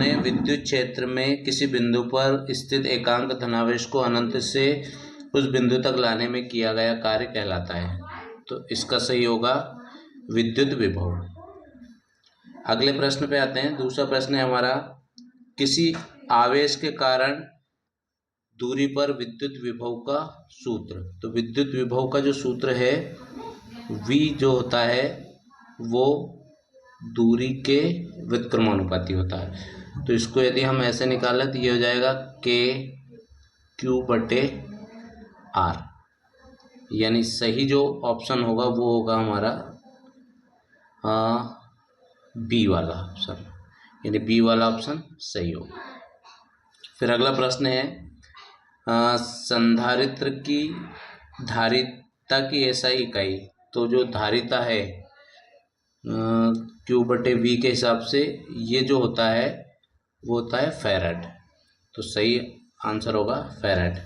माने विद्युत क्षेत्र में किसी बिंदु पर स्थित एकांक धनावेश को अनंत से उस बिंदु तक लाने में किया गया कार्य कहलाता है। तो इसका सही होगा विद्युत विभव। अगले प्रश्न पे आते हैं। दूसरा प्रश्न है हमारा, किसी आवेश के कारण दूरी पर विद्युत विभव का सूत्र। तो विद्युत विभव का जो सूत्र है V जो होता है वो दूरी के व्युत्क्रमानुपाती होता है। तो इसको यदि हम ऐसे निकालें तो ये हो जाएगा KQ/R, यानी सही जो ऑप्शन होगा वो होगा हमारा बी वाला ऑप्शन, यानी बी वाला ऑप्शन सही होगा। फिर अगला प्रश्न है, संधारित्र की धारिता की एसआई इकाई। तो जो धारिता है Q/V के हिसाब से ये जो होता है वो होता है फैराड। तो सही आंसर होगा फैराड।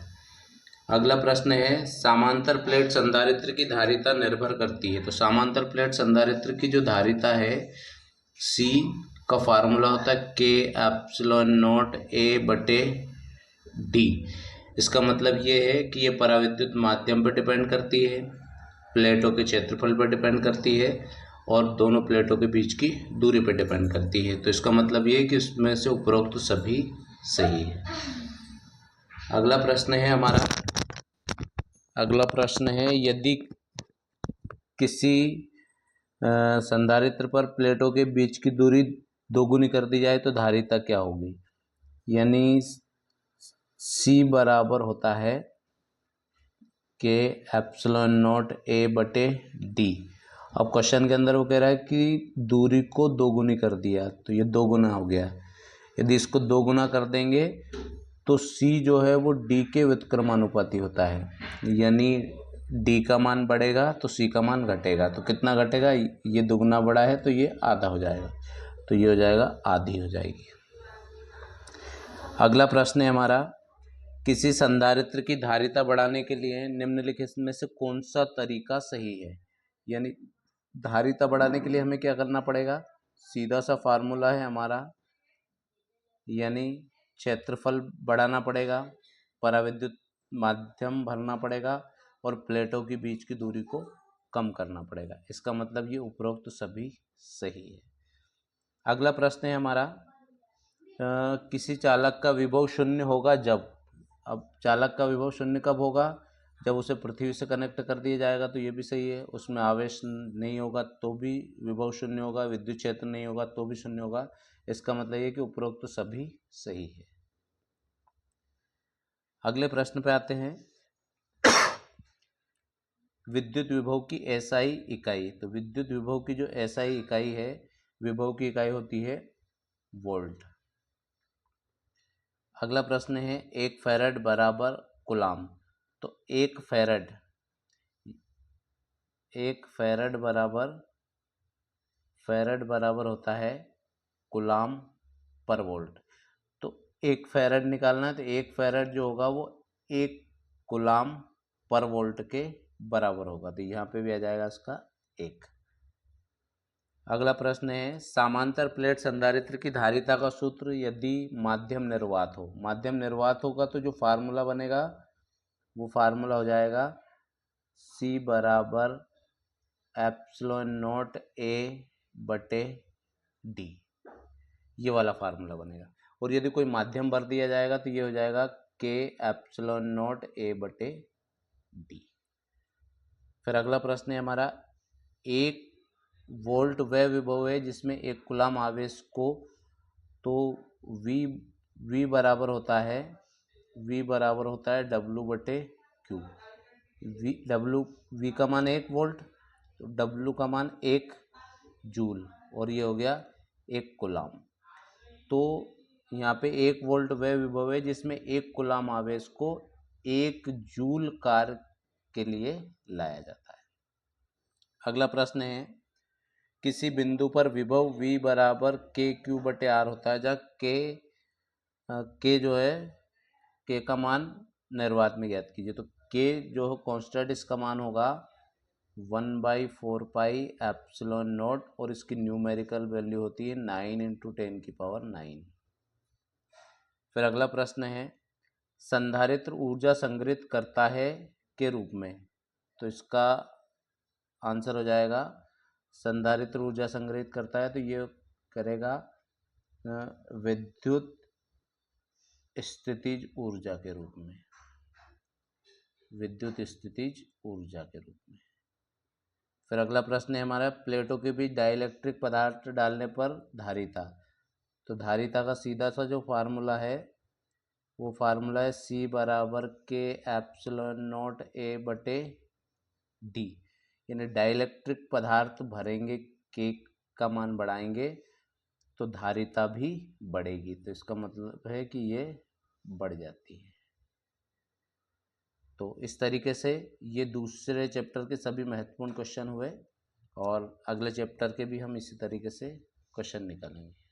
अगला प्रश्न है, समांतर प्लेट संधारित्र की धारिता निर्भर करती है। तो समांतर प्लेट संधारित्र की जो धारिता है C का फार्मूला होता है K/0A/D। इसका मतलब ये है कि ये पराविद्युत माध्यम पर डिपेंड करती है, प्लेटों के क्षेत्रफल पर डिपेंड करती है और दोनों प्लेटों के बीच की दूरी पर डिपेंड करती है। तो इसका मतलब ये है कि इसमें से उपरोक्त सभी सही है। अगला प्रश्न है हमारा, अगला प्रश्न है, यदि किसी संधारित्र पर प्लेटों के बीच की दूरी दोगुनी कर दी जाए तो धारिता क्या होगी। यानी C बराबर होता है K/0A/D। अब क्वेश्चन के अंदर वो कह रहा है कि दूरी को दोगुनी कर दिया, तो ये दो गुना हो गया। यदि इसको दो गुना कर देंगे तो C जो है वो D के व्युत्क्रमानुपाती होता है, यानी D का मान बढ़ेगा तो C का मान घटेगा। तो कितना घटेगा, ये दुगुना बड़ा है तो ये आधा हो जाएगा, तो ये हो जाएगा आधी हो जाएगी। अगला प्रश्न है हमारा, किसी संधारित्र की धारिता बढ़ाने के लिए निम्नलिखित में से कौन सा तरीका सही है। यानी धारिता बढ़ाने के लिए हमें क्या करना पड़ेगा, सीधा सा फार्मूला है हमारा, यानी क्षेत्रफल बढ़ाना पड़ेगा, पराविद्युत माध्यम भरना पड़ेगा और प्लेटों के बीच की दूरी को कम करना पड़ेगा। इसका मतलब ये उपरोक्त सभी सही है। अगला प्रश्न है हमारा, किसी चालक का विभव शून्य होगा जब। अब चालक का विभव शून्य कब होगा, जब उसे पृथ्वी से कनेक्ट कर दिया जाएगा, तो ये भी सही है। उसमें आवेश नहीं होगा तो भी विभव शून्य होगा, विद्युत क्षेत्र नहीं होगा तो भी शून्य होगा। इसका मतलब ये कि उपरोक्त सभी सही है। अगले प्रश्न पे आते हैं, विद्युत विभव की एसआई इकाई। तो विद्युत विभव की जो एसआई इकाई है, विभव की इकाई होती है वोल्ट। अगला प्रश्न है, 1 फैराड बराबर कूलाम। तो 1 फैराड बराबर होता है कूलाम पर वोल्ट। तो 1 फैराड निकालना है तो 1 फैराड जो होगा वो 1 कूलाम पर वोल्ट के बराबर होगा। तो यहाँ पे भी आ जाएगा इसका 1। अगला प्रश्न है, समांतर प्लेट संधारित्र की धारिता का सूत्र यदि माध्यम निर्वात हो। माध्यम निर्वात होगा तो जो फार्मूला बनेगा वो फार्मूला हो जाएगा C बराबर ε0A/D, ये वाला फार्मूला बनेगा। और यदि कोई माध्यम भर दिया जाएगा तो ये हो जाएगा K/ε0A/D। फिर अगला प्रश्न है हमारा, 1 वोल्ट वह विभव है जिसमें 1 कूलाम आवेश को, तो V बराबर होता है W/Q। V का मान 1 वोल्ट, तो W का मान 1 जूल और ये हो गया 1 कूलाम। तो यहाँ पे 1 वोल्ट वह विभव है जिसमें 1 कूलाम आवेश को 1 जूल कार्य के लिए लाया जाता है। अगला प्रश्न है, किसी बिंदु पर विभव V बराबर KQ/R होता है, जहाँ K जो है K का मान निर्वात में ज्ञात कीजिए। तो K जो है कांस्टेंट, इसका मान होगा 1/4πε0 और इसकी न्यूमेरिकल वैल्यू होती है 9 × 10⁹। फिर अगला प्रश्न है संधारित्र ऊर्जा संग्रहित करता है के रूप में, तो इसका आंसर हो जाएगा संधारित्र ऊर्जा संग्रहित करता है तो ये करेगा विद्युत स्थितिज ऊर्जा के रूप में, विद्युत स्थितिज ऊर्जा के रूप में। फिर अगला प्रश्न है हमारा प्लेटों के बीच डाइलेक्ट्रिक पदार्थ डालने पर धारिता, तो धारिता का सीधा सा जो फार्मूला है वो फार्मूला है C बराबर के एप्सिलॉन नॉट A बटे D, यानी डाइलेक्ट्रिक पदार्थ भरेंगे के का मान बढ़ाएंगे तो धारिता भी बढ़ेगी, तो इसका मतलब है कि ये बढ़ जाती है। तो इस तरीके से ये दूसरे चैप्टर के सभी महत्वपूर्ण क्वेश्चन हुए और अगले चैप्टर के भी हम इसी तरीके से क्वेश्चन निकालेंगे।